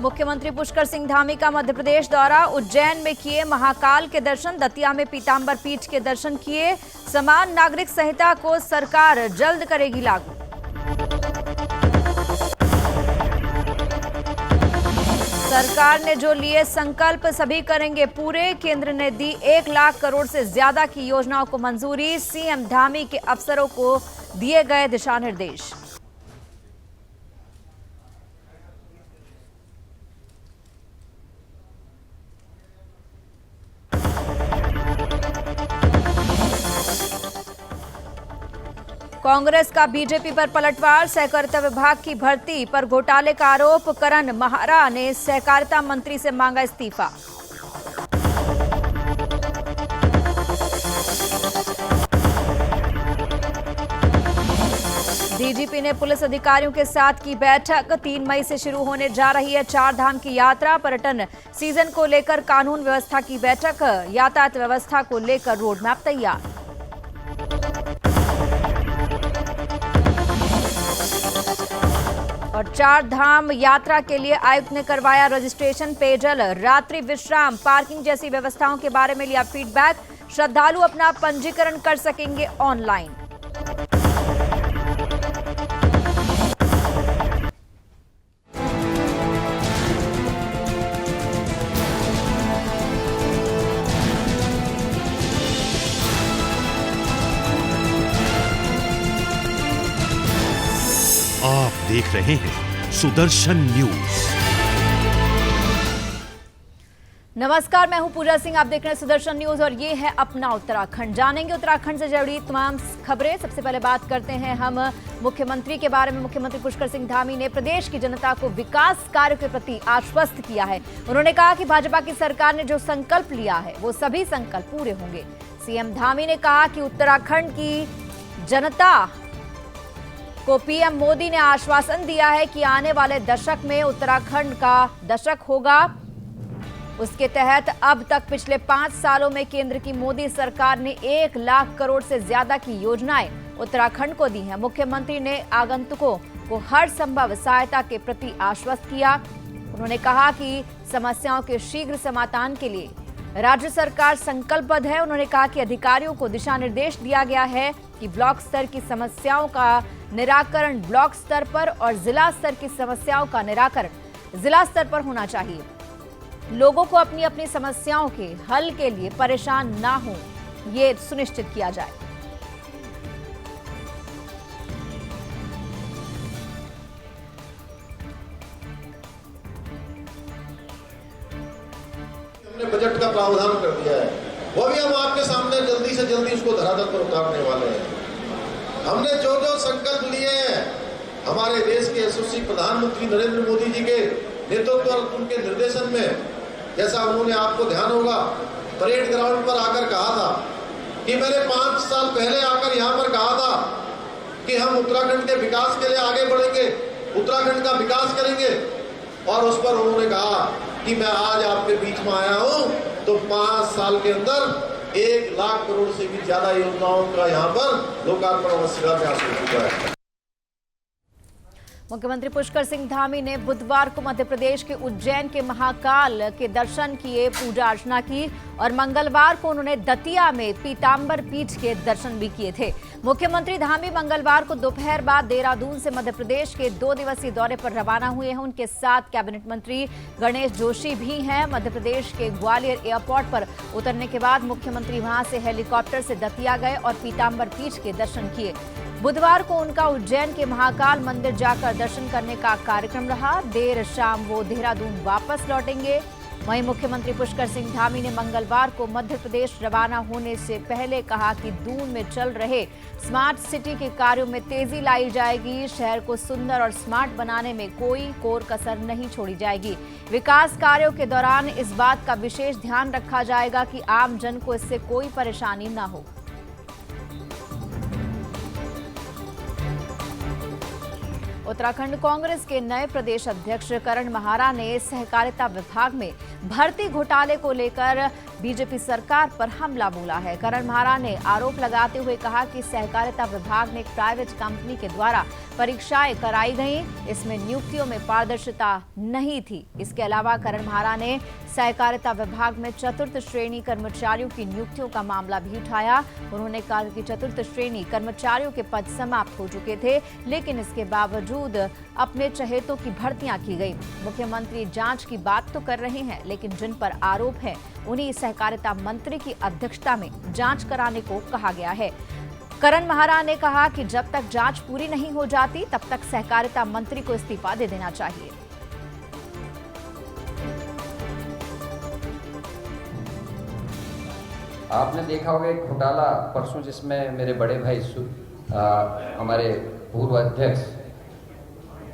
मुख्यमंत्री पुष्कर सिंह धामी का मध्य प्रदेश दौरा। उज्जैन में किए महाकाल के दर्शन, दतिया में पीतांबर पीठ के दर्शन किए। समान नागरिक संहिता को सरकार जल्द करेगी लागू। सरकार ने जो लिए संकल्प सभी करेंगे पूरे। केंद्र ने दी 1 लाख करोड़ से ज्यादा की योजनाओं को मंजूरी। सीएम धामी के अफसरों को दिए गए दिशा निर्देश। कांग्रेस का बीजेपी पर पलटवार। सहकारिता विभाग की भर्ती पर घोटाले का आरोप। करण महारा ने सहकारिता मंत्री से मांगा इस्तीफा। डीजीपी ने पुलिस अधिकारियों के साथ की बैठक। 3 मई से शुरू होने जा रही है 4 धाम की यात्रा। पर्यटन सीजन को लेकर कानून व्यवस्था की बैठक। यातायात व्यवस्था को लेकर रोड मैप तैयार। और 4 धाम यात्रा के लिए आयुक्त ने करवाया रजिस्ट्रेशन। पेयजल, रात्रि विश्राम, पार्किंग जैसी व्यवस्थाओं के बारे में लिया फीडबैक। श्रद्धालु अपना पंजीकरण कर सकेंगे ऑनलाइन। आप देख रहे हैं सुदर्शन न्यूज। नमस्कार, मैं हूं पूजा सिंह। आप देख रहे हैं सुदर्शन न्यूज और ये है अपना उत्तराखंड। जानेंगे उत्तराखंड से जुड़ी तमाम खबरें। सबसे पहले बात करते हैं हम मुख्यमंत्री के बारे में। मुख्यमंत्री पुष्कर सिंह धामी ने प्रदेश की जनता को विकास कार्य के प्रति आश्वस्त किया है। उन्होंने कहा कि भाजपा की सरकार ने जो संकल्प लिया है वो सभी संकल्प पूरे होंगे। सीएम धामी ने कहा कि उत्तराखंड की जनता को पीएम मोदी ने आश्वासन दिया है कि आने वाले दशक में उत्तराखंड का दशक होगा। उसके तहत अब तक पिछले 5 सालों में केंद्र की मोदी सरकार ने 1 लाख करोड़ से ज्यादा की योजनाएं उत्तराखंड को दी हैं। मुख्यमंत्री ने आगंतुकों को हर संभव सहायता के प्रति आश्वस्त किया। उन्होंने कहा कि समस्याओं के शीघ्र समाधान के लिए राज्य सरकार संकल्पबद्ध है। उन्होंने कहा कि अधिकारियों को दिशा निर्देश दिया गया है कि ब्लॉक स्तर की समस्याओं का निराकरण ब्लॉक स्तर पर और जिला स्तर की समस्याओं का निराकरण जिला स्तर पर होना चाहिए। लोगों को अपनी अपनी समस्याओं के हल के लिए परेशान ना हो, ये सुनिश्चित किया जाए। हमने बजट का प्रावधान कर दिया है, वो भी हम आपके सामने जल्दी से जल्दी उसको धरातल पर उतारने वाले हैं। हमने जो जो संकल्प लिए हैं हमारे देश के यशस्वी प्रधानमंत्री नरेंद्र मोदी जी के नेतृत्व और उनके निर्देशन में, जैसा उन्होंने आपको ध्यान होगा परेड ग्राउंड पर आकर कहा था कि मैंने 5 साल पहले आकर यहाँ पर कहा था कि हम उत्तराखंड के विकास के लिए आगे बढ़ेंगे, उत्तराखंड का विकास करेंगे। और उस पर उन्होंने कहा कि मैं आज आपके बीच में आया हूँ तो 5 साल के अंदर 1 लाख करोड़ से भी ज्यादा योजनाओं का यहाँ पर लोकार्पण और शिलान्यास हो चुका है। मुख्यमंत्री पुष्कर सिंह धामी ने बुधवार को मध्य प्रदेश के उज्जैन के महाकाल के दर्शन किए, पूजा अर्चना की और मंगलवार को उन्होंने दतिया में पीतांबर पीठ के दर्शन भी किए थे। मुख्यमंत्री धामी मंगलवार को दोपहर बाद देहरादून से मध्य प्रदेश के 2 दिवसीय दौरे पर रवाना हुए हैं। उनके साथ कैबिनेट मंत्री गणेश जोशी भी हैं। मध्य प्रदेश के ग्वालियर एयरपोर्ट पर उतरने के बाद मुख्यमंत्री वहां से हेलीकॉप्टर से दतिया गए और पीतांबर पीठ के दर्शन किए। बुधवार को उनका उज्जैन के महाकाल मंदिर जाकर दर्शन करने का कार्यक्रम रहा। देर शाम वो देहरादून वापस लौटेंगे। वहीं मुख्यमंत्री पुष्कर सिंह धामी ने मंगलवार को मध्य प्रदेश रवाना होने से पहले कहा कि दून में चल रहे स्मार्ट सिटी के कार्यों में तेजी लाई जाएगी। शहर को सुंदर और स्मार्ट बनाने में कोई कोर कसर नहीं छोड़ी जाएगी। विकास कार्यों के दौरान इस बात का विशेष ध्यान रखा जाएगा कि आम जन को इससे कोई परेशानी न हो। उत्तराखंड कांग्रेस के नए प्रदेश अध्यक्ष करण महारा ने सहकारिता विभाग में भर्ती घोटाले को लेकर बीजेपी सरकार पर हमला बोला है। करण महारा ने आरोप लगाते हुए कहा कि सहकारिता विभाग में एक प्राइवेट कंपनी के द्वारा परीक्षाएं कराई गईं, इसमें नियुक्तियों में पारदर्शिता नहीं थी। इसके अलावा करण महारा ने सहकारिता विभाग में चतुर्थ श्रेणी कर्मचारियों की नियुक्तियों का मामला भी उठाया। उन्होंने कहा कि चतुर्थ श्रेणी कर्मचारियों के पद समाप्त हो चुके थे, लेकिन इसके बावजूद अपने चहेतों की भर्तियां की गई। मुख्यमंत्री जांच की बात तो कर रहे हैं, लेकिन जिन पर आरोप है उन्हीं सहकारिता मंत्री की अध्यक्षता में जांच कराने को कहा गया है। करण महारा ने कहा कि जब तक जांच पूरी नहीं हो जाती तब तक सहकारिता मंत्री को इस्तीफा दे देना चाहिए। आपने देखा होगा एक घोटाला परसों जिसमें मेरे बड़े भाई हमारे पूर्व अध्यक्ष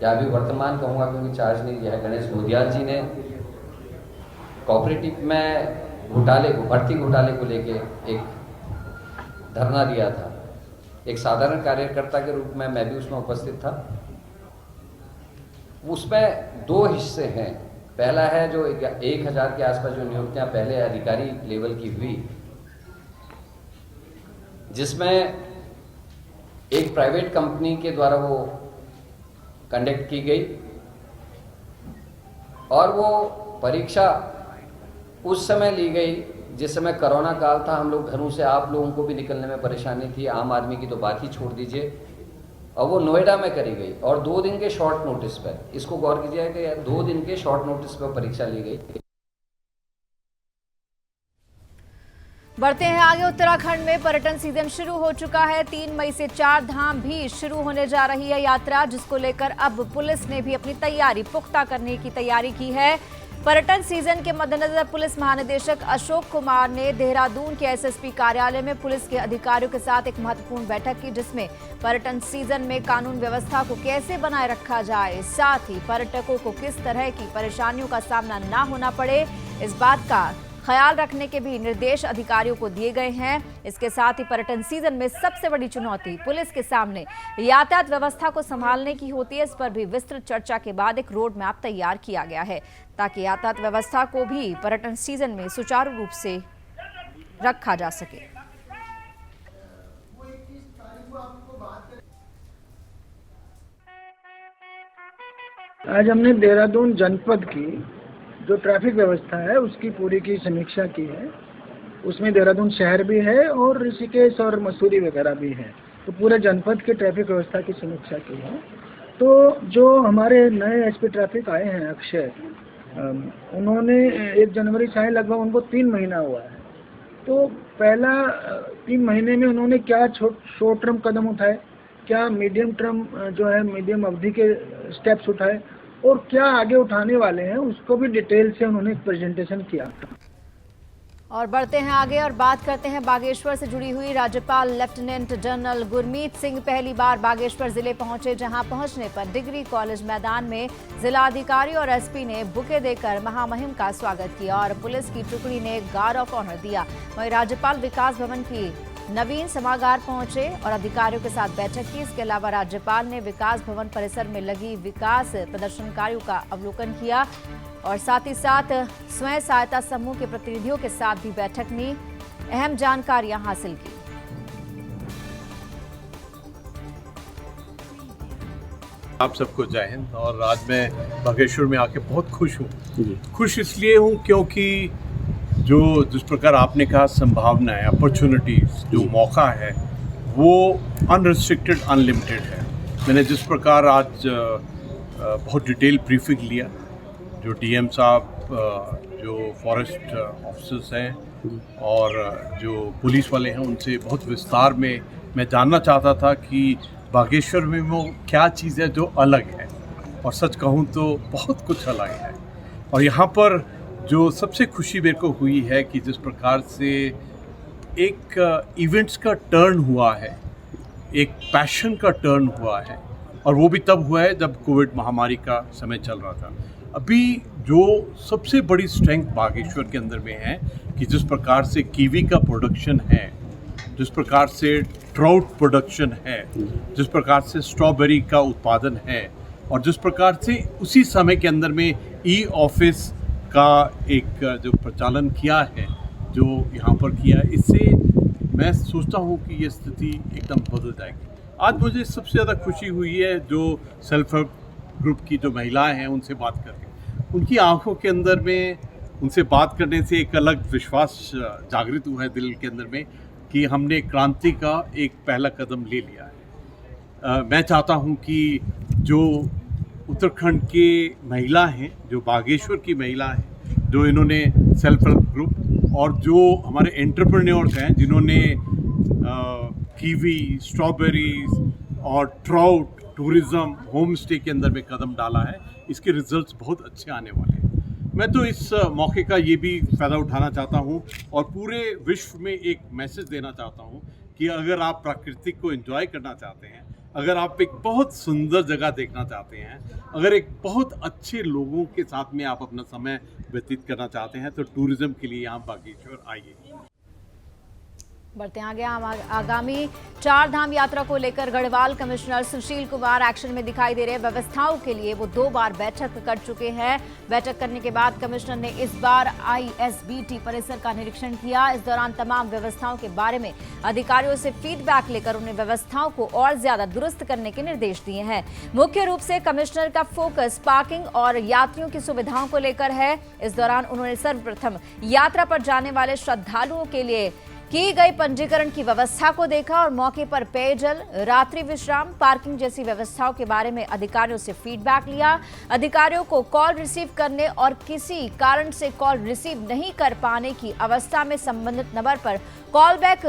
या अभी वर्तमान कहूँगा क्योंकि चार्ज नहीं लिया है, गणेश मुदियाल जी ने कोऑपरेटिव में भर्ती घोटाले को लेके एक धरना दिया था। एक साधारण कार्यकर्ता के रूप में मैं भी उसमें उपस्थित था। उसमें दो हिस्से हैं। पहला है जो 1000 के आसपास जो नियुक्तियां पहले अधिकारी लेवल की हुई, जिसमें एक प्राइवेट कंपनी के द्वारा वो कंडक्ट की गई और वो परीक्षा उस समय ली गई जिस समय कोरोना काल था। हम लोग घरों से, आप लोगों को भी निकलने में परेशानी थी, आम आदमी की तो बात ही छोड़ दीजिए। और वो नोएडा में करी गई और 2 दिन के शॉर्ट नोटिस पर, इसको गौर कीजिए कि 2 दिन के शॉर्ट नोटिस पर परीक्षा ली गई। बढ़ते हैं आगे। उत्तराखंड में पर्यटन सीजन शुरू हो चुका है। 3 मई से 4 धाम भी शुरू होने जा रही है यात्रा, जिसको लेकर अब पुलिस ने भी अपनी तैयारी पुख्ता करने की तैयारी की है। पर्यटन सीजन के मद्देनजर पुलिस महानिदेशक अशोक कुमार ने देहरादून के एसएसपी कार्यालय में पुलिस के अधिकारियों के साथ एक महत्वपूर्ण बैठक की, जिसमें पर्यटन सीजन में कानून व्यवस्था को कैसे बनाए रखा जाए, साथ ही पर्यटकों को किस तरह की परेशानियों का सामना न होना पड़े, इस बात का ख्याल रखने के भी निर्देश अधिकारियों को दिए गए हैं। इसके साथ ही पर्यटन सीजन में सबसे बड़ी चुनौती पुलिस के सामने यातायात व्यवस्था को संभालने की होती है। इस पर भी विस्तृत चर्चा के बाद एक रोड मैप तैयार किया गया है, ताकि यातायात व्यवस्था को भी पर्यटन सीजन में सुचारू रूप से रखा जा सके। आज हमने देहरादून जनपद की जो ट्रैफिक व्यवस्था है उसकी पूरी की समीक्षा की है। उसमें देहरादून शहर भी है और ऋषिकेश और मसूरी वगैरह भी है, तो पूरे जनपद की ट्रैफिक व्यवस्था की समीक्षा की है। तो जो हमारे नए एसपी ट्रैफिक आए हैं अक्षय, उन्होंने 1 जनवरी से आए, लगभग उनको 3 महीना हुआ है। तो पहला 3 महीने में उन्होंने क्या शॉर्ट टर्म कदम उठाए, क्या मीडियम टर्म जो है मीडियम अवधि के स्टेप्स उठाए और क्या आगे उठाने वाले हैं, उसको भी डिटेल से उन्होंने प्रेजेंटेशन किया। और बढ़ते हैं आगे और बात करते हैं बागेश्वर से जुड़ी हुई। राज्यपाल लेफ्टिनेंट जनरल गुरमीत सिंह पहली बार बागेश्वर जिले पहुंचे, जहां पहुंचने पर डिग्री कॉलेज मैदान में जिलाधिकारी और एसपी ने बुके देकर महामहिम का स्वागत किया और पुलिस की टुकड़ी ने गार्ड ऑफ ऑनर दिया। वहीं राज्यपाल विकास भवन की नवीन सभागार पहुंचे और अधिकारियों के साथ बैठक की। इसके अलावा राज्यपाल ने विकास भवन परिसर में लगी विकास प्रदर्शनकारियों का अवलोकन किया और साथ ही साथ स्वयं सहायता समूह के प्रतिनिधियों के साथ भी बैठक में अहम जानकारियां हासिल की। आप सबको जय हिंद। और आज मैं बागेश्वर में आके बहुत खुश हूँ। खुश इसलिए हूँ क्योंकि जिस प्रकार आपने कहा संभावनाएं, अपॉर्चुनिटीज, जो मौका है वो अनरिस्ट्रिक्टेड, अनलिमिटेड है। मैंने जिस प्रकार आज बहुत डिटेल ब्रीफिंग लिया, जो डीएम साहब, जो फॉरेस्ट ऑफिसर्स हैं और जो पुलिस वाले हैं, उनसे बहुत विस्तार में मैं जानना चाहता था कि बागेश्वर में वो क्या चीज़ है जो अलग है। और सच कहूँ तो बहुत कुछ अलग है। और यहाँ पर जो सबसे खुशी मेरे को हुई है कि जिस प्रकार से एक इवेंट्स का टर्न हुआ है, एक पैशन का टर्न हुआ है, और वो भी तब हुआ है जब कोविड महामारी का समय चल रहा था। अभी जो सबसे बड़ी स्ट्रेंथ बागेश्वर के अंदर में है कि जिस प्रकार से कीवी का प्रोडक्शन है, जिस प्रकार से ट्राउट प्रोडक्शन है, जिस प्रकार से स्ट्रॉबेरी का उत्पादन है, और जिस प्रकार से उसी समय के अंदर में ई ऑफिस का एक जो प्रचालन किया है, जो यहाँ पर किया है, इससे मैं सोचता हूँ कि ये स्थिति एकदम बदल जाएगी। आज मुझे सबसे ज़्यादा खुशी हुई है जो सेल्फ हेल्प ग्रुप की जो महिलाएं हैं उनसे बात करके, उनकी आंखों के अंदर में उनसे बात करने से एक अलग विश्वास जागृत हुआ है दिल के अंदर में कि हमने क्रांति का एक पहला कदम ले लिया है। मैं चाहता हूं कि जो उत्तराखंड के महिला हैं, जो बागेश्वर की महिला हैं, जो इन्होंने सेल्फ हेल्प ग्रुप और जो हमारे एंटरप्रेन्योर्स हैं जिन्होंने कीवी, स्ट्रॉबेरीज और ट्राउट टूरिज्म, होम स्टे के अंदर में कदम डाला है, इसके रिजल्ट्स बहुत अच्छे आने वाले हैं। मैं तो इस मौके का ये भी फ़ायदा उठाना चाहता हूँ और पूरे विश्व में एक मैसेज देना चाहता हूँ कि अगर आप प्राकृतिक को एंजॉय करना चाहते हैं, अगर आप एक बहुत सुंदर जगह देखना चाहते हैं, अगर एक बहुत अच्छे लोगों के साथ में आप अपना समय व्यतीत करना चाहते हैं, तो टूरिज्म के लिए यहाँ बागेश्वर आइए। बढ़ते आगे, आगामी चार धाम यात्रा को लेकर गढ़वाल कमिश्नर सुशील कुमार एक्शन में दिखाई दे रहे। व्यवस्थाओं के लिए वो 2 बार बैठक कर चुके हैं। बैठक करने के बाद कमिश्नर ने इस बार ISBT परिसर का निरीक्षण किया। इस दौरान तमाम व्यवस्थाओं के बारे में अधिकारियों से फीडबैक लेकर उन्हें व्यवस्थाओं को और ज्यादा दुरुस्त करने के निर्देश दिए हैं। मुख्य रूप से कमिश्नर का फोकस पार्किंग और यात्रियों की सुविधाओं को लेकर है। इस दौरान उन्होंने सर्वप्रथम यात्रा पर जाने वाले श्रद्धालुओं के लिए की गई पंजीकरण की व्यवस्था को देखा और मौके पर पेयजल, रात्रि विश्राम, पार्किंग जैसी व्यवस्थाओं के बारे में अधिकारियों से फीडबैक लिया। अधिकारियों को कॉल रिसीव करने और किसी कारण से कॉल रिसीव नहीं कर पाने की अवस्था में संबंधित नंबर पर कॉल बैक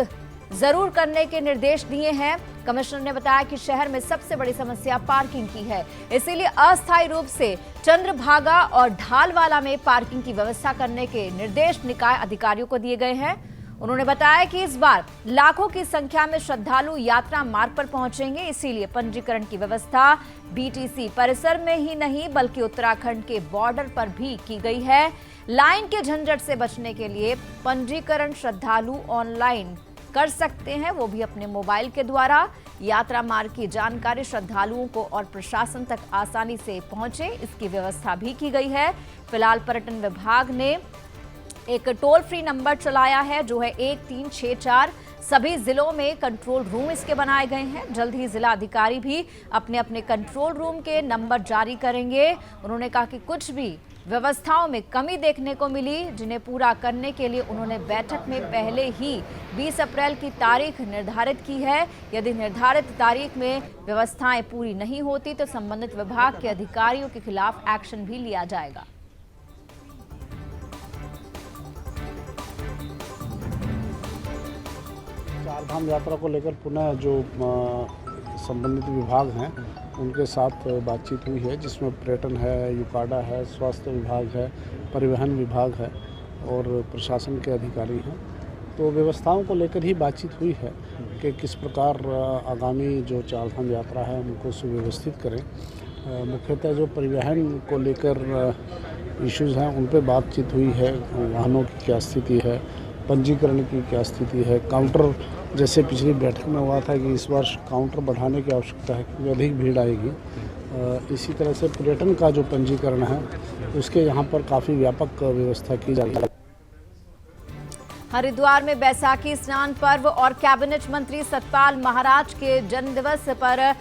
जरूर करने के निर्देश दिए हैं। कमिश्नर ने बताया कि शहर में सबसे बड़ी समस्या पार्किंग की है, इसीलिए अस्थायी रूप से चंद्रभागा और ढालवाला में पार्किंग की व्यवस्था करने के निर्देश निकाय अधिकारियों को दिए गए हैं। उन्होंने बताया कि इस बार लाखों की संख्या में श्रद्धालु यात्रा मार्ग पर पहुंचेंगे, इसीलिए पंजीकरण की व्यवस्था BTC परिसर में ही नहीं बल्कि उत्तराखंड के बॉर्डर पर भी की गई है। लाइन के झंझट से बचने के लिए पंजीकरण श्रद्धालु ऑनलाइन कर सकते हैं, वो भी अपने मोबाइल के द्वारा। यात्रा मार्ग की जानकारी श्रद्धालुओं को और प्रशासन तक आसानी से पहुंचे, इसकी व्यवस्था भी की गई है। फिलहाल पर्यटन विभाग ने एक टोल फ्री नंबर चलाया है जो है 1364। सभी जिलों में कंट्रोल रूम इसके बनाए गए हैं। जल्द ही जिला अधिकारी भी अपने अपने कंट्रोल रूम के नंबर जारी करेंगे। उन्होंने कहा कि कुछ भी व्यवस्थाओं में कमी देखने को मिली, जिन्हें पूरा करने के लिए उन्होंने बैठक में पहले ही 20 अप्रैल की तारीख निर्धारित की है। यदि निर्धारित तारीख में व्यवस्थाएं पूरी नहीं होती तो संबंधित विभाग के अधिकारियों के खिलाफ एक्शन भी लिया जाएगा। चारधाम यात्रा को लेकर पुनः जो संबंधित विभाग हैं उनके साथ बातचीत हुई है, जिसमें पर्यटन है, यूकाडा है, स्वास्थ्य विभाग है, परिवहन विभाग है और प्रशासन के अधिकारी हैं। तो व्यवस्थाओं को लेकर ही बातचीत हुई है कि किस प्रकार आगामी जो चारधाम यात्रा है उनको सुव्यवस्थित करें। मुख्यतः जो परिवहन को लेकर इश्यूज़ हैं उन पर बातचीत हुई है। वाहनों की क्या स्थिति है, पंजीकरण की क्या स्थिति है, काउंटर जैसे पिछली बैठक में हुआ था कि इस वर्ष काउंटर बढ़ाने की आवश्यकता है क्योंकि अधिक भीड़ आएगी। इसी तरह से पर्यटन का जो पंजीकरण है उसके यहाँ पर काफ़ी व्यापक व्यवस्था की जा रही है। हरिद्वार में बैसाखी स्नान पर्व और कैबिनेट मंत्री सतपाल महाराज के जन्मदिवस पर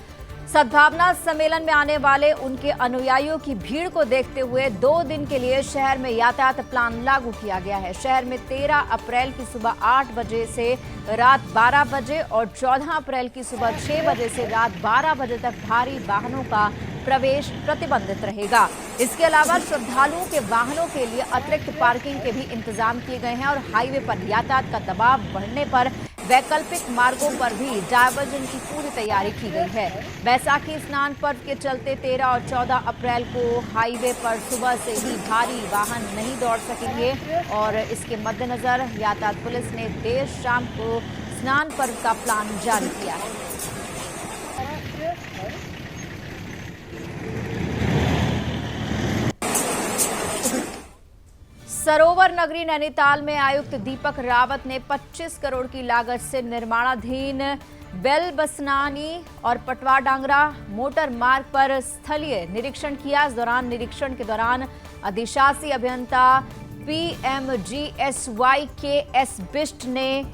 सद्भावना सम्मेलन में आने वाले उनके अनुयायियों की भीड़ को देखते हुए 2 दिन के लिए शहर में यातायात प्लान लागू किया गया है। शहर में 13 अप्रैल की सुबह 8 बजे से रात 12 बजे और 14 अप्रैल की सुबह 6 बजे से रात 12 बजे तक भारी वाहनों का प्रवेश प्रतिबंधित रहेगा। इसके अलावा श्रद्धालुओं के वाहनों के लिए अतिरिक्त पार्किंग के भी इंतजाम किए गए हैं और हाईवे पर यातायात का दबाव बढ़ने पर वैकल्पिक मार्गों पर भी डायवर्जन की पूरी तैयारी की गई है। बैसाखी स्नान पर्व के चलते 13 और 14 अप्रैल को हाईवे पर सुबह से ही भारी वाहन नहीं दौड़ सकेंगे और इसके मद्देनजर यातायात पुलिस ने देर शाम को स्नान पर्व का प्लान जारी किया है। सरोवर नगरी नैनीताल में आयुक्त दीपक रावत ने 25 करोड़ की लागत से निर्माणाधीन बेल बसनानी और पटवा डांगरा मोटर मार्ग पर स्थलीय निरीक्षण किया। इस दौरान निरीक्षण के दौरान अधिशासी अभियंता PMGSY KS बिष्ट ने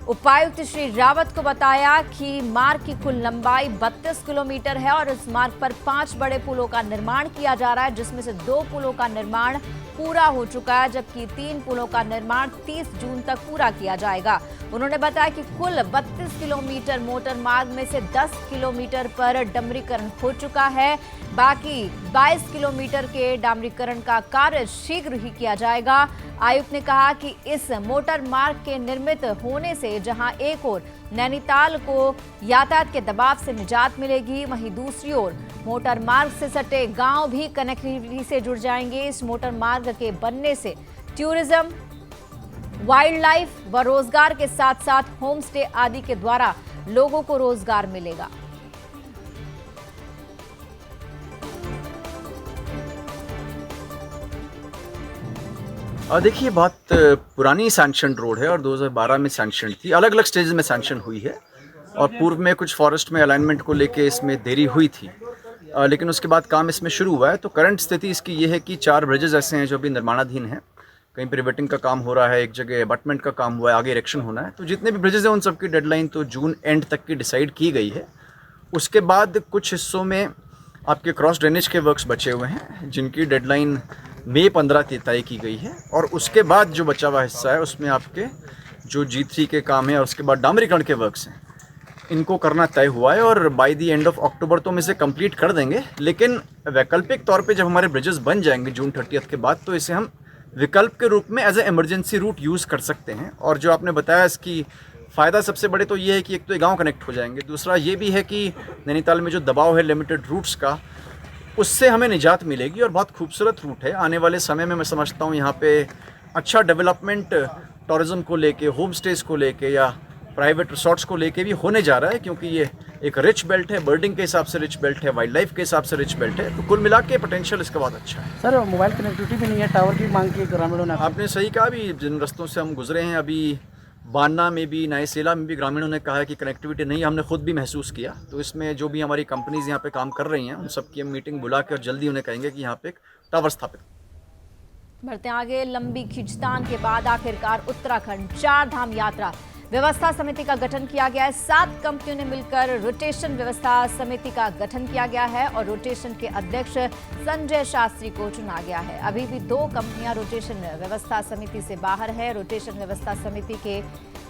उपायुक्त श्री रावत को बताया कि मार्ग की कुल लंबाई 32 किलोमीटर है और इस मार्ग पर 5 बड़े पुलों का निर्माण किया जा रहा है, जिसमें से 2 पुलों का निर्माण पूरा हो चुका है, जबकि 3 पुलों का निर्माण 30 जून तक पूरा किया जाएगा। उन्होंने बताया कि कुल 32 किलोमीटर मोटर मार्ग में से 10 किलोमीटर पर डामरीकरण हो चुका है। बाकी 22 किलोमीटर के डामरीकरण का कार्य शीघ्र ही किया जाएगा। आयुक्त ने कहा कि इस मोटर मार्ग के निर्मित होने से जहां एक ओर नैनीताल को यातायात के दबाव से निजात मिलेगी, वहीं दूसरी ओर मोटर मार्ग से सटे गांव भी कनेक्टिविटी से जुड़ जाएंगे। इस मोटर मार्ग के बनने से टूरिज्म, वाइल्ड लाइफ व रोजगार के साथ साथ होम स्टे आदि के द्वारा लोगों को रोजगार मिलेगा। देखिए, बहुत पुरानी सैंक्शन रोड है और 2012 में सैंक्शन थी, अलग अलग स्टेज में सैंक्शन हुई है और पूर्व में कुछ फॉरेस्ट में अलाइनमेंट को लेके इसमें देरी हुई थी, लेकिन उसके बाद काम इसमें शुरू हुआ है। तो करंट स्थिति इसकी ये है कि 4 ब्रिजेस ऐसे हैं जो अभी निर्माणाधीन हैं। कहीं पर रिवेटिंग का काम हो रहा है, एक जगह अबटमेंट का काम हुआ है, आगे इरेक्शन होना है। तो जितने भी ब्रिजेस हैं उन सबकी डेडलाइन तो जून एंड तक की डिसाइड की गई है। उसके बाद कुछ हिस्सों में आपके क्रॉस ड्रेनेज के वर्क्स बचे हुए हैं, जिनकी डेडलाइन मई 15 तय की गई है। और उसके बाद जो बचा हुआ हिस्सा है उसमें आपके जो G3 के काम है और उसके बाद डामरीकरण के वर्क्स हैं, इनको करना तय हुआ है और by the end of October तो हम इसे कंप्लीट कर देंगे। लेकिन वैकल्पिक तौर पे जब हमारे ब्रिजेस बन जाएंगे जून 30 के बाद, तो इसे हम विकल्प के रूप में as a emergency route use कर सकते हैं। और जो आपने बताया, इसकी फ़ायदा सबसे बड़े तो ये है कि एक तो ये गाँव कनेक्ट हो जाएंगे, दूसरा ये भी है कि नैनीताल में जो दबाव है लिमिटेड रूट्स का, उससे हमें निजात मिलेगी और बहुत खूबसूरत रूट है। आने वाले समय में मैं समझता हूँ यहाँ पे अच्छा डेवलपमेंट टूरिज्म को लेके, होम स्टेज को लेके या प्राइवेट रिसोर्ट्स को लेके भी होने जा रहा है, क्योंकि ये एक रिच बेल्ट है, बर्डिंग के हिसाब से रिच बेल्ट है, वाइल्ड लाइफ के हिसाब से रिच बेल्ट है। तो कुल मिला के पोटेंशियल इसका बहुत अच्छा है। सर, मोबाइल कनेक्टिविटी भी नहीं है, टावर की मांग की ग्रामीणों ने। आपने सही कहा, अभी जिन रस्तों से हम गुजरे हैं, अभी बान्ना में भी, नायसेला में भी ग्रामीणों ने कहा है कि कनेक्टिविटी नहीं, हमने खुद भी महसूस किया। तो इसमें जो भी हमारी कंपनीज यहाँ पे काम कर रही हैं, उन सबकी हम मीटिंग बुला के और जल्दी उन्हें कहेंगे कि यहाँ पे एक टावर स्थापित। बढ़ते आगे, लंबी खींचतान के बाद आखिरकार उत्तराखंड 4 धाम यात्रा व्यवस्था समिति का गठन किया गया है। 7 कंपनियों ने मिलकर रोटेशन व्यवस्था समिति का गठन किया गया है और रोटेशन के अध्यक्ष संजय शास्त्री को चुना गया है। अभी भी 2 कंपनियां रोटेशन व्यवस्था समिति से बाहर है। रोटेशन व्यवस्था समिति के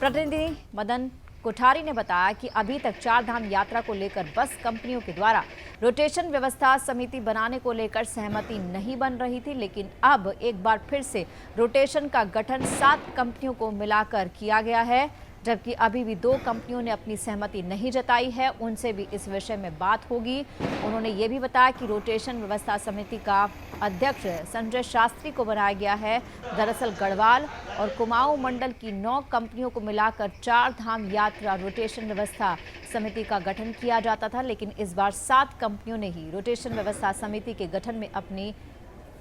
प्रतिनिधि मदन कोठारी ने बताया कि अभी तक 4 धाम यात्रा को लेकर 10 कंपनियों के द्वारा रोटेशन व्यवस्था समिति बनाने को लेकर सहमति नहीं बन रही थी, लेकिन अब एक बार फिर से रोटेशन का गठन 7 कंपनियों को मिलाकर किया गया है, जबकि अभी भी 2 कंपनियों ने अपनी सहमति नहीं जताई है, उनसे भी इस विषय में बात होगी। उन्होंने ये भी बताया कि रोटेशन व्यवस्था समिति का अध्यक्ष संजय शास्त्री को बनाया गया है। दरअसल गढ़वाल और कुमाऊं मंडल की 9 कंपनियों को मिलाकर 4 धाम यात्रा रोटेशन व्यवस्था समिति का गठन किया जाता था, लेकिन इस बार 7 कंपनियों ने ही रोटेशन व्यवस्था समिति के गठन में अपनी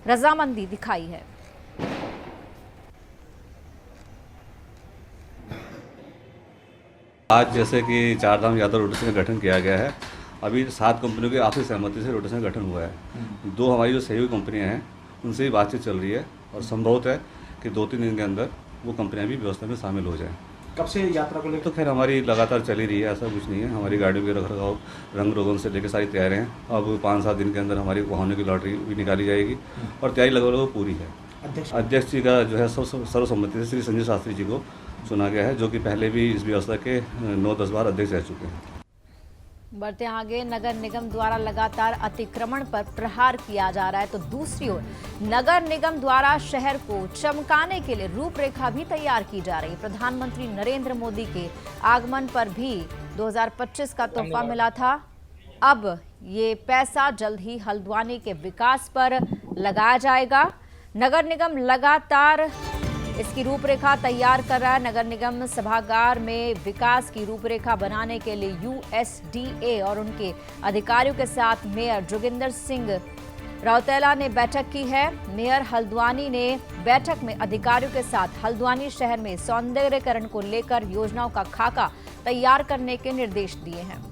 रजामंदी दिखाई है। आज जैसे कि 4 धाम यात्रा रोटेशन का गठन किया गया है, अभी 7 कंपनियों की आपसी सहमति से रोटेशन का गठन हुआ है। 2 हमारी जो सहयोगी कंपनियां हैं उनसे भी बातचीत चल रही है और संभवत है कि 2-3 दिन के अंदर वो कंपनियां भी व्यवस्था में शामिल हो जाएं। कब से यात्रा को लेकर? तो खैर हमारी लगातार चली रही है, ऐसा कुछ नहीं है। हमारी गाड़ियों के रखरखाव, रंग रोगन से लेकर सारी तैयारी हैं। अब 5-7 दिन के अंदर हमारी वाहनों की लॉटरी भी निकाली जाएगी और तैयारी लगभग पूरी है। अध्यक्ष जी का जो है सर्वसम्मति से श्री संजय शास्त्री जी को चुना गया है, जो कि पहले भी इस व्यवस्था के 9-10 बार अध्यक्ष रह चुके हैं। बढ़ते आगे, नगर निगम द्वारा लगातार अतिक्रमण पर प्रहार किया जा रहा है, तो दूसरी ओर नगर निगम द्वारा शहर को चमकाने के लिए रूपरेखा भी तैयार की जा रही है। प्रधानमंत्री नरेंद्र मोदी के आगमन पर भी 2025 का तोहफा मिला था। अब ये पैसा जल्द ही हल्द्वानी के विकास पर लगाया जाएगा। नगर निगम लगातार इसकी रूपरेखा तैयार कर रहा है। नगर निगम सभागार में विकास की रूपरेखा बनाने के लिए USDA और उनके अधिकारियों के साथ मेयर जोगिंदर सिंह राउतेला ने बैठक की है। मेयर हल्द्वानी ने बैठक में अधिकारियों के साथ हल्द्वानी शहर में सौंदर्यीकरण को लेकर योजनाओं का खाका तैयार करने के निर्देश दिए हैं।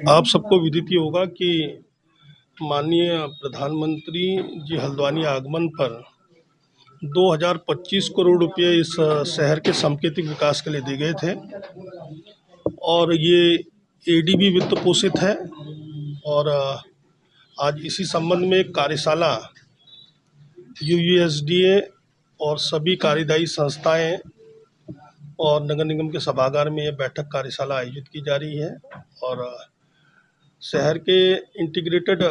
आप सबको विदित ही होगा कि माननीय प्रधानमंत्री जी हल्द्वानी आगमन पर 2025 करोड़ रुपए इस शहर के सांकेतिक विकास के लिए दिए गए थे और ये एडीबी वित्त पोषित है। और आज इसी संबंध में एक कार्यशाला यूयूएसडीए और सभी कार्यदायी संस्थाएं और नगर निगम के सभागार में ये बैठक कार्यशाला आयोजित की जा रही है। और शहर के इंटीग्रेटेड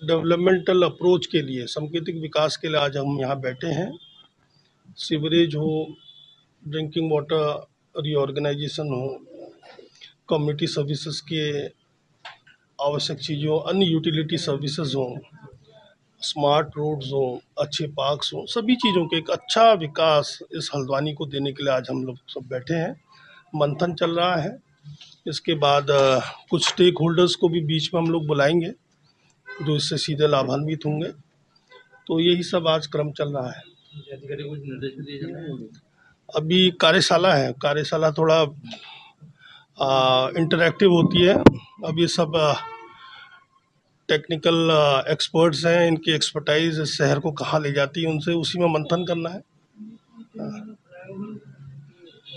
डेवलपमेंटल अप्रोच के लिए, सांकेतिक विकास के लिए आज हम यहाँ बैठे हैं। सीवरेज हो, ड्रिंकिंग वाटर रीऑर्गेनाइजेशन हो, कम्युनिटी सर्विसेज के आवश्यक चीज़ों, अन्य यूटिलिटी सर्विसेज हो, स्मार्ट रोड्स हो, अच्छे पार्क्स हो, सभी चीज़ों के एक अच्छा विकास इस हल्द्वानी को देने के लिए आज हम लोग सब बैठे हैं। मंथन चल रहा है। इसके बाद कुछ स्टेक होल्डर्स को भी बीच में हम लोग बुलाएंगे जो इससे सीधे लाभान्वित होंगे। तो यही सब आज क्रम चल रहा है। अभी कार्यशाला है, कार्यशाला थोड़ा इंटरैक्टिव होती है। अब ये सब टेक्निकल एक्सपर्ट्स हैं, इनकी एक्सपर्टाइज इस शहर को कहाँ ले जाती है उनसे उसी में मंथन करना है।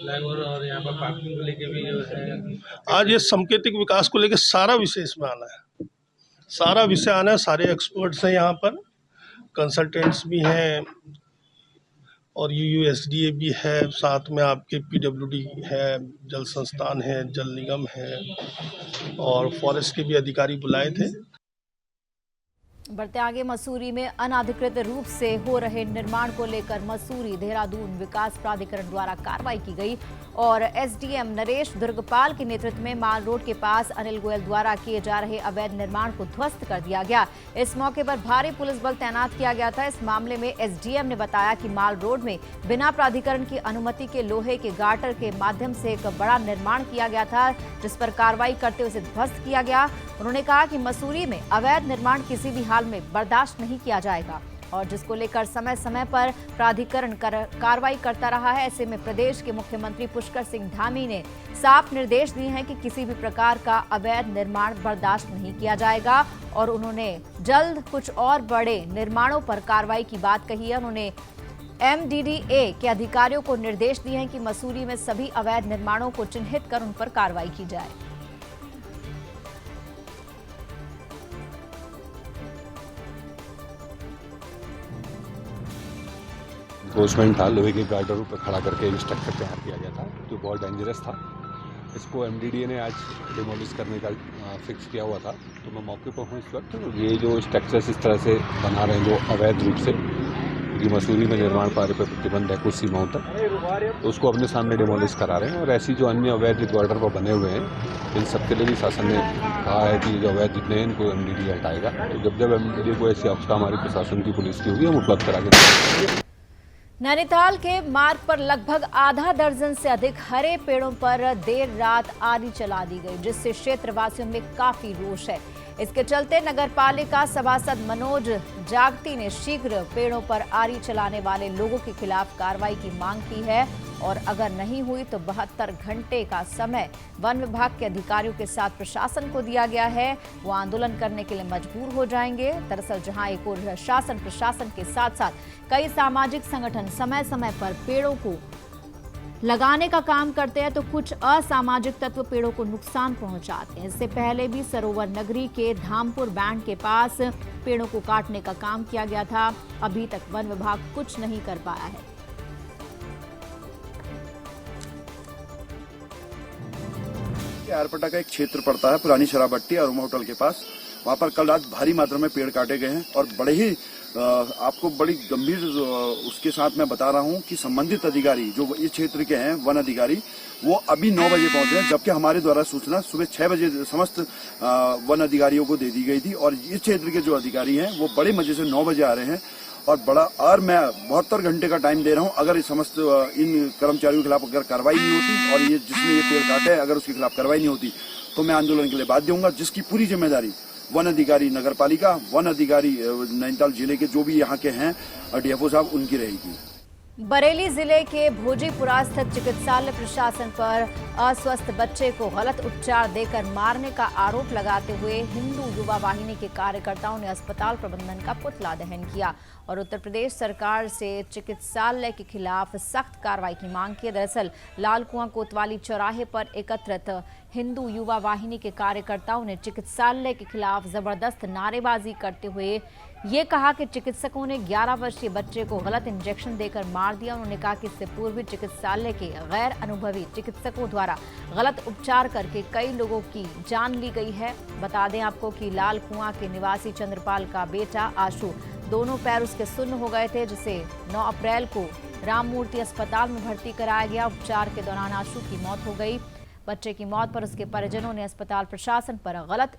और यहाँ पर पार्किंग को लेके भी है। आज ये सांकेतिक विकास को लेके सारा विषय इसमें आना है, सारा विषय आना है। सारे एक्सपर्ट्स हैं यहाँ पर, कंसल्टेंट्स भी हैं और यूयूएसडीए भी है, साथ में आपके पीडब्ल्यूडी है, जल संस्थान है, जल निगम है और फॉरेस्ट के भी अधिकारी बुलाए थे। बढ़ते आगे, मसूरी में अनाधिकृत रूप से हो रहे निर्माण को लेकर मसूरी देहरादून विकास प्राधिकरण द्वारा कार्रवाई की गई और एसडीएम नरेश दुर्गपाल के नेतृत्व में माल रोड के पास अनिल गोयल द्वारा किए जा रहे अवैध निर्माण को ध्वस्त कर दिया गया। इस मौके पर भारी पुलिस बल तैनात किया गया था। इस मामले में एसडीएम ने बताया कि माल रोड में बिना प्राधिकरण की अनुमति के लोहे के गाटर के माध्यम से एक बड़ा निर्माण किया गया था, जिस पर कार्रवाई करते हुए उसे ध्वस्त किया गया। उन्होंने कहा कि मसूरी में अवैध निर्माण किसी भी हाल में बर्दाश्त नहीं किया जाएगा और जिसको लेकर समय समय पर प्राधिकरण कार्रवाई करता रहा है। ऐसे में प्रदेश के मुख्यमंत्री पुष्कर सिंह धामी ने साफ निर्देश दिए हैं कि किसी भी प्रकार का अवैध निर्माण बर्दाश्त नहीं किया जाएगा और उन्होंने जल्द कुछ और बड़े निर्माणों पर कार्रवाई की बात कही है। उन्होंने एमडीडीए के अधिकारियों को निर्देश दिए हैं कि मसूरी में सभी अवैध निर्माणों को चिन्हित कर उन पर कार्रवाई की जाए। इन्फोर्समेंट था, लोहे के गार्डरों पर खड़ा करके स्ट्रक्चर तैयार किया गया था जो बहुत डेंजरस था। इसको एमडीडीए ने आज डिमोलिश करने का फिक्स किया हुआ था। तो मैं मौके पर हूँ इस वक्त। ये जो स्ट्रक्चर्स इस तरह से बना रहे हैं जो अवैध रूप से, क्योंकि मसूरी में निर्माण कार्य पर प्रतिबंध है कुछ सीमाओं तक, तो उसको अपने सामने डिमोलिश करा रहे हैं। और ऐसी जो अन्य अवैध गार्डर पर बने हुए हैं, इन सबके लिए भी शासन ने कहा है कि जो अवैध जितने हैं इनको एमडीडीए हटाएगा। तो जब एमडीडीए को ऐसी अवस्था हमारी प्रशासन की, पुलिस की होगी, हम उपलब्ध करा के देंगे। नैनीताल के मार्ग पर लगभग आधा दर्जन से अधिक हरे पेड़ों पर देर रात आरी चला दी गई, जिससे क्षेत्रवासियों में काफी रोष है। इसके चलते नगरपालिका सभासद मनोज जागती ने शीघ्र पेड़ों पर आरी चलाने वाले लोगों के खिलाफ कार्रवाई की मांग की है और अगर नहीं हुई तो 72 घंटे का समय वन विभाग के अधिकारियों के साथ प्रशासन को दिया गया है। वो आंदोलन करने के लिए मजबूर हो जाएंगे। दरअसल जहां एक ओर शासन प्रशासन के साथ साथ कई सामाजिक संगठन समय समय पर पेड़ों को लगाने का काम करते हैं, तो कुछ असामाजिक तत्व पेड़ों को नुकसान पहुंचाते हैं। इससे पहले भी सरोवर नगरी के धामपुर बैंड के पास पेड़ों को काटने का काम किया गया था। अभी तक वन विभाग कुछ नहीं कर पाया है। आरपटा का एक क्षेत्र पड़ता है, पुरानी शराबट्टी अरोमा होटल के पास। वहाँ पर कल रात भारी मात्रा में पेड़ काटे गए हैं और बड़े ही आपको बड़ी गंभीर उसके साथ मैं बता रहा हूँ कि संबंधित अधिकारी जो इस क्षेत्र के हैं, वन अधिकारी, वो अभी 9 बजे पहुंचे हैं, जबकि हमारे द्वारा सूचना सुबह 6 बजे समस्त वन अधिकारियों को दे दी गई थी। और इस क्षेत्र के जो अधिकारी हैं वो बड़े मजे से 9 बजे आ रहे हैं और बड़ा और मैं 72 घंटे का टाइम दे रहा हूं। अगर इस समस्त इन कर्मचारियों के खिलाफ अगर कार्रवाई नहीं होती और ये जिसने ये पेड़ काटे अगर उसके खिलाफ कार्रवाई नहीं होती तो मैं आंदोलन के लिए बाध्य होऊंगा, जिसकी पूरी जिम्मेदारी वन अधिकारी नगर पालिका, वन अधिकारी नैनीताल जिले के जो भी यहाँ के हैं डीएफओ साहब, उनकी रहेगी। बरेली जिले के भोजीपुरा स्थित चिकित्सालय प्रशासन पर अस्वस्थ बच्चे को गलत उपचार देकर मारने का आरोप लगाते हुए हिंदू युवा वाहिनी के कार्यकर्ताओं ने अस्पताल प्रबंधन का पुतला दहन किया और उत्तर प्रदेश सरकार से चिकित्सालय के खिलाफ सख्त कार्रवाई की मांग की। दरअसल लालकुआं कोतवाली चौराहे पर एकत्रित हिंदू युवा वाहिनी के कार्यकर्ताओं ने चिकित्सालय के खिलाफ जबरदस्त नारेबाजी करते हुए ये कहा कि चिकित्सकों ने 11 वर्षीय बच्चे को गलत इंजेक्शन देकर मार दिया। उन्होंने कहा कि इससे पूर्व चिकित्सालय के गैर अनुभवी चिकित्सकों द्वारा गलत उपचार करके कई लोगों की जान ली गई है। बता दें आपको कि लाल कुआं के निवासी चंद्रपाल का बेटा आशु, दोनों पैर उसके सुन्न हो गए थे, जिसे 9 अप्रैल को राममूर्ति अस्पताल में भर्ती कराया गया। उपचार के दौरान आशु की मौत हो गई। बच्चे की मौत पर उसके परिजनों ने अस्पताल प्रशासन पर गलत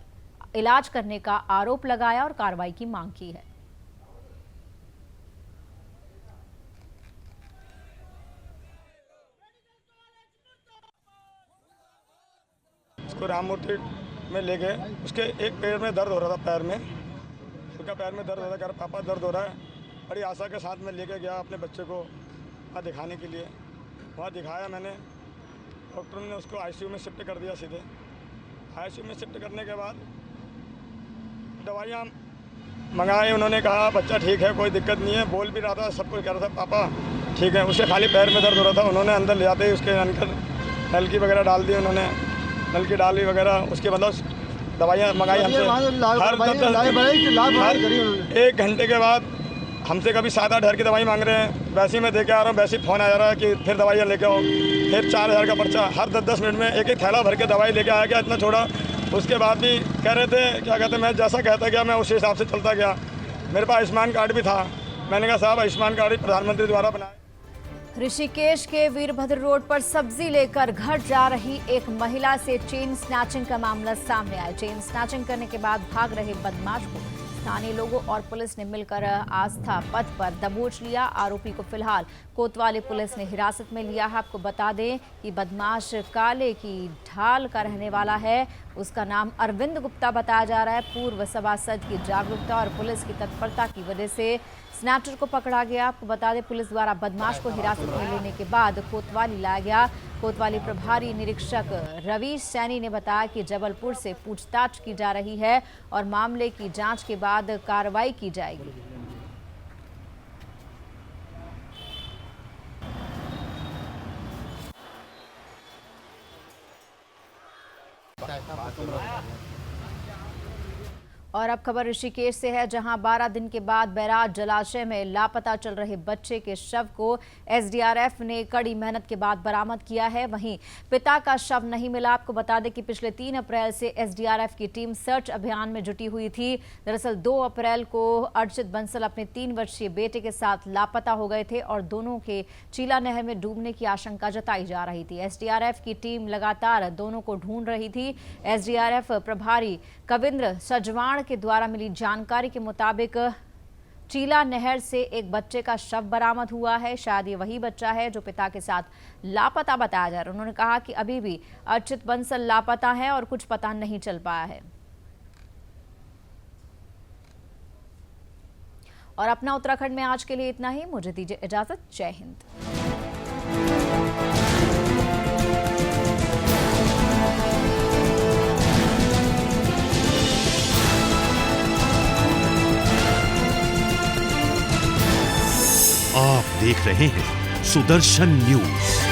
इलाज करने का आरोप लगाया और कार्रवाई की मांग की है। उसको राममूर्ति में ले गए, उसके एक पैर में दर्द हो रहा था, पैर में उसका पैर में दर्द हो रहा था, पापा दर्द हो रहा है। बड़ी आशा के साथ में लेके गया अपने बच्चे को वहाँ दिखाने के लिए। वहाँ दिखाया मैंने, डॉक्टर ने उसको आईसीयू में शिफ्ट कर दिया। सीधे आईसीयू में शिफ्ट करने के बाद दवाइयाँ मंगाए, उन्होंने कहा बच्चा ठीक है, कोई दिक्कत नहीं है, बोल भी रहा था, सब कुछ कह रहा था, पापा ठीक है। उसके खाली पैर में दर्द हो रहा था। उन्होंने अंदर ले जाते ही उसके अंदर नलकी वगैरह डाल दी, उन्होंने नलकी डाली वगैरह। उसके मतलब दवाइयाँ मंगाई हमसे, हर 1 घंटे के बाद हमसे कभी 7-8 हज़ार की दवाई मांग रहे हैं। वैसे ही मैं दे के आ रहा हूँ, वैसे ही फ़ोन आ जा रहा है कि फिर दवाइयाँ लेके आओ, फिर 4000 का पर्चा। हर 10-10 मिनट में एक थैला भर के दवाई लेके आया गया, इतना छोड़ा। उसके बाद भी कह रहे थे, क्या कहते, मैं जैसा कहता गया मैं उसी हिसाब से चलता गया। मेरे पास आयुष्मान कार्ड भी था। मैंने कहा साहब आयुष्मान कार्ड प्रधानमंत्री द्वारा बनाया। ऋषिकेश के वीरभद्र रोड पर सब्जी लेकर घर जा रही एक महिला से चेन स्नैचिंग का मामला सामने आया। चेन स्नैचिंग करने के बाद भाग रहे बदमाश को स्थानीय लोगों और पुलिस ने मिलकर आस्था पथ पर दबोच लिया। आरोपी को फिलहाल कोतवाली पुलिस ने हिरासत में लिया है। आपको बता दें कि बदमाश काले की ढाल का रहने वाला है। उसका नाम अरविंद गुप्ता बताया जा रहा है। पूर्व सभासद की जागरूकता और पुलिस की तत्परता की वजह से स्नैचर को पकड़ा गया। आपको बता दें पुलिस द्वारा बदमाश को हिरासत में लेने के बाद कोतवाली लाया गया। कोतवाली प्रभारी निरीक्षक रवि सैनी ने बताया कि जबलपुर से पूछताछ की जा रही है और मामले की जांच के बाद कार्रवाई की जाएगी। और अब खबर ऋषिकेश से है, जहां 12 दिन के बाद बैराज जलाशय में लापता चल रहे बच्चे के शव को एसडीआरएफ ने कड़ी मेहनत के बाद बरामद किया है। वहीं पिता का शव नहीं मिला। आपको बता दें कि पिछले 3 अप्रैल से एसडीआरएफ की टीम सर्च अभियान में जुटी हुई थी। दरअसल 2 अप्रैल को अर्चित बंसल अपने 3 वर्षीय बेटे के साथ लापता हो गए थे और दोनों के चीला नहर में डूबने की आशंका जताई जा रही थी। एसडीआरएफ की टीम लगातार दोनों को ढूंढ रही थी। एसडीआरएफ प्रभारी कविंद्र सजवाण के द्वारा मिली जानकारी के मुताबिक चीला नहर से एक बच्चे का शव बरामद हुआ है। शायद ये वही बच्चा है जो पिता के साथ लापता बताया जा रहा है। उन्होंने कहा कि अभी भी अर्चित बंसल लापता है और कुछ पता नहीं चल पाया है। और अपना उत्तराखंड में आज के लिए इतना ही। मुझे दीजिए इजाजत। जय हिंद। आप देख रहे हैं सुदर्शन न्यूज।